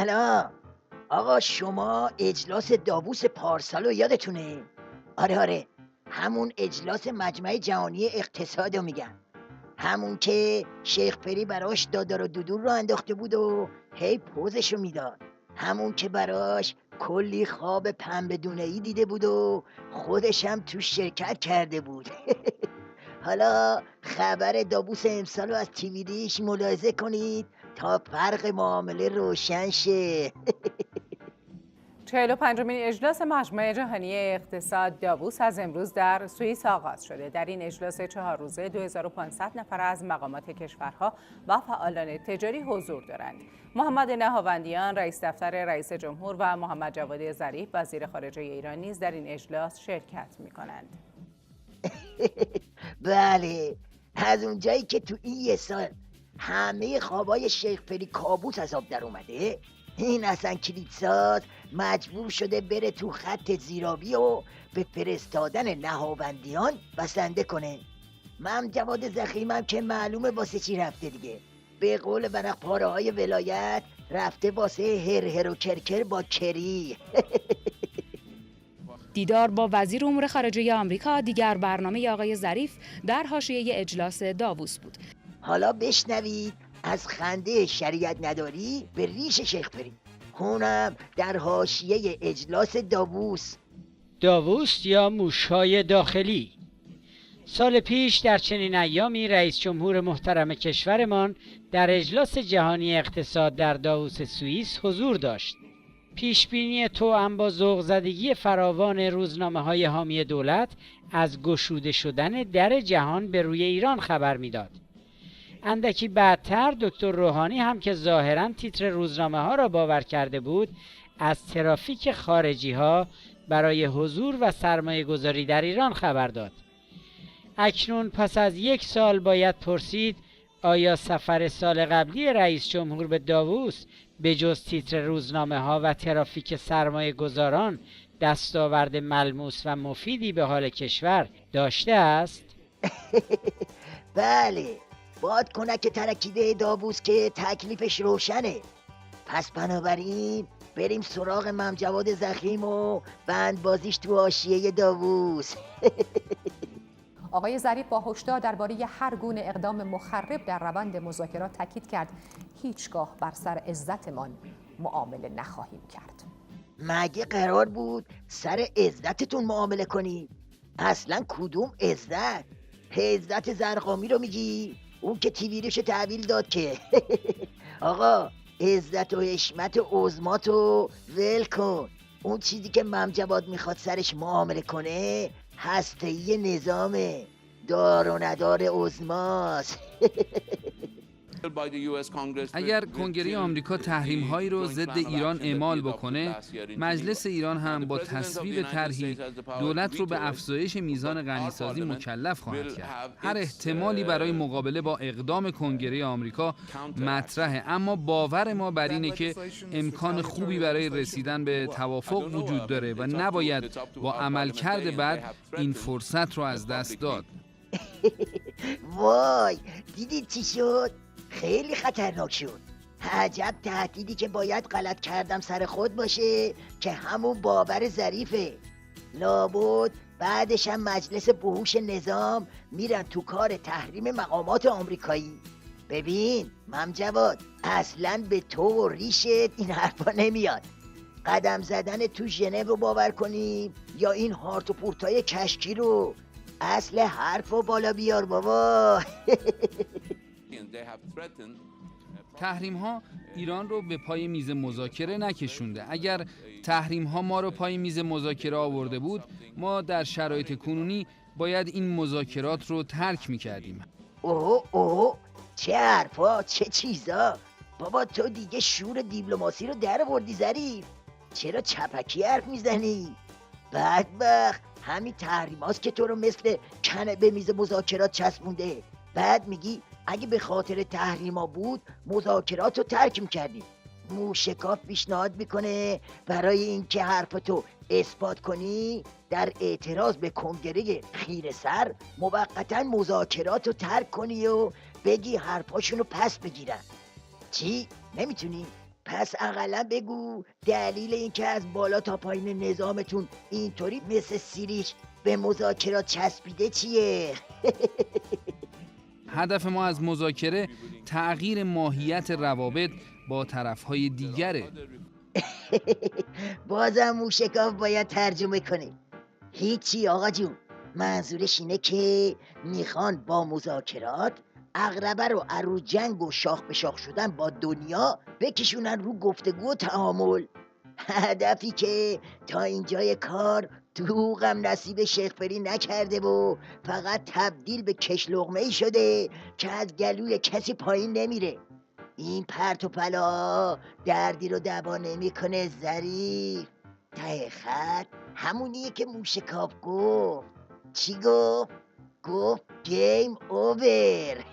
سلام آقا، شما اجلاس داووس پارسالو یادتونه؟ آره، همون اجلاس مجمع جهانی اقتصاد رو میگم، همون که شیخ پری براش دادار و دودول رو انداخته بود و هی پوزشو میداد، همون که براش کلی خواب پنبه دونه‌ای دیده بود و خودش هم تو شرکت کرده بود. حالا خبر داووس امسال رو از تیویدیش ملاحظه کنید تا فرق معامله روشن شه. 45مین اجلاس مجمع جهانی اقتصاد داووس از امروز در سوئیس آغاز شده. در این اجلاس 4 روزه 2500 نفر از مقامات کشورها و فعالان تجاری حضور دارند. محمد نهاوندیان رئیس دفتر رئیس جمهور و محمد جواد ظریف وزیر خارجه ایران نیز در این اجلاس شرکت می‌کنند. بله، از اونجایی که تو این یه سال همه خوابای شیخ پری کابوس از آب در اومده، این اصلا کلیدساز مجبور شده بره تو خط زیرابی و به فرستادن نهاوندیان بسنده کنه. من جواد زخیمم که معلومه واسه چی رفته دیگه. به قول ورق پاره های ولایت رفته واسه هر و کرکر با کری. دیدار با وزیر امور خارجه آمریکا دیگر برنامه آقای ظریف در حاشیه اجلاس داووس بود. حالا بشنوید از خنده شریعت نداری به ریش شیخ پری، اونم در حاشیه اجلاس داووس. داووس یا موش‌های داخلی. سال پیش در چنین ایامی رئیس جمهور محترم کشورمان در اجلاس جهانی اقتصاد در داووس سوئیس حضور داشت. پیشبینی توأم با ذوق زدگی فراوان روزنامه‌های حامی دولت از گشوده شدن در جهان به روی ایران خبر می‌داد. اندکی بعدتر دکتر روحانی هم که ظاهراً تیتر روزنامه‌ها را باور کرده بود، از ترافیک خارجی‌ها برای حضور و سرمایه گذاری در ایران خبر داد. اکنون پس از 1 سال باید پرسید آیا سفر سال قبلی رئیس جمهور به داووس به جز تیتر روزنامه‌ها و ترافیک سرمایه گذاران دستاورد ملموس و مفیدی به حال کشور داشته است؟ بله، باد کنک ترکیده داووس که تکلیفش روشنه. پس بنابراین بریم سراغ ممجواد زخیم و بند بازیش تو حاشیه داووس. آقای ظریف با هشدار درباره هر گونه اقدام مخرب در روند مذاکرات تاکید کرد هیچگاه بر سر عزتمان معامله نخواهیم کرد. مگه قرار بود سر عزتتون معامله کنی؟ اصلا کدوم عزت؟ عزت زرقامی رو میگی؟ اون که تیویرش تحویل داد که. آقا، عزت و حشمت و عظمات و ول کن. اون چیزی که ممجواد میخواد سرش معامله کنه هسته‌ای نظامه، دار و ندار عظماست. اگر کنگره آمریکا تحریم‌هایی را ضد ایران اعمال بکنه، مجلس ایران هم با تصویب طرحی دولت رو به افزایش میزان غنیسازی مکلف خواهد کرد. هر احتمالی برای مقابله با اقدام کنگره آمریکا مطرحه، اما باور ما بر اینه که امکان خوبی برای رسیدن به توافق وجود داره و نباید با عملکرد بد این فرصت رو از دست داد. وای، دیدید چی شد؟ خیلی خطرناک شد. عجب تهدیدی که باید غلط کردم سر خود باشه که همون باور ظریفه. لابد بعدش هم مجلس بهوش نظام میرن تو کار تحریم مقامات آمریکایی. ببین ممجواد، اصلاً به تو و ریشت این حرفا نمیاد. قدم زدن تو ژنو رو باور کنیم یا این هارت و پورتای کشکی رو؟ اصل حرفو بالا بیار بابا. تحریم ها ایران رو به پای میز مذاکره نکشونده. اگر تحریم ها ما رو پای میز مذاکره آورده بود، ما در شرایط کنونی باید این مذاکرات رو ترک میکردیم. اوه، چه حرفا، چه چیزا. بابا تو دیگه شور دیپلماسی رو در آوردی ظریف. چرا چپکی حرف میزنی؟ بدبخت، همین تحریماست که تو رو مثل کنه به میز مذاکرات چسبونده. بعد میگی اگه به خاطر تحریما بود مذاکرات رو ترک میکردیم. موشکاف پیشنهاد میکنه برای اینکه حرفتو اثبات کنی در اعتراض به کنگره خیره سر موقتا مذاکرات رو ترک کنی و بگی حرفاشونو پس بگیرن. چی؟ نمیتونی؟ پس اقلا بگو دلیل اینکه از بالا تا پایین نظامتون اینطوری مثل سیریش به مذاکرات چسبیده چیه؟ هدف ما از مذاکره تغییر ماهیت روابط با طرف‌های دیگره. بازم موشکاف باید ترجمه کنه. هیچی آقا جون، منظورش اینه که میخوان با مذاکرات عقربه رو ارو جنگ و شاخ به شاخ شدن با دنیا بکشونن رو گفتگو و تعامل. هدفی که تا اینجای کار دوغم نصیب شیخ فری نکرده و فقط تبدیل به کش لقمه‌ای شده که از گلوی کسی پایین نمیره. این پرت و پلا دردی رو دوا نمیکنه ظریف. ته خط همونیه که موشکاف گفت. چی گفت؟ گفت گیم اوور.